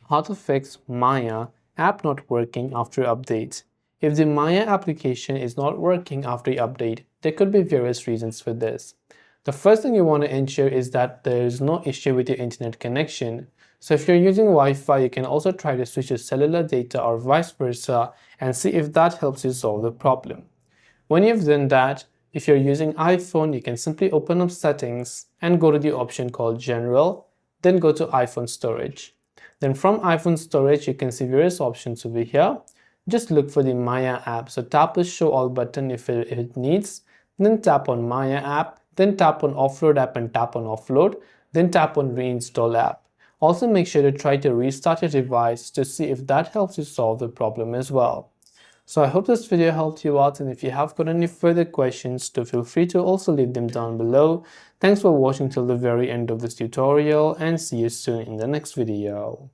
How to fix Maya app not working after update. If the Maya application is not working after the update, there could be various reasons for this. The first thing you want to ensure is that there is no issue with your internet connection. So if you're using Wi-Fi, you can also try to switch to cellular data or vice versa and see if that helps you solve the problem. When you've done that, if you're using iPhone, you can simply open up settings and go to the option called General, then go to iPhone storage. Then from iPhone storage, you can see various options over here. Just look for the Maya app. So tap the show all button if it needs, then tap on Maya app, then tap on Offload app and tap on Offload, then tap on Reinstall app. Also make sure to try to restart your device to see if that helps you solve the problem as well. So I hope this video helped you out, and if you have got any further questions, do feel free to also leave them down below. Thanks for watching till the very end of this tutorial, and see you soon in the next video.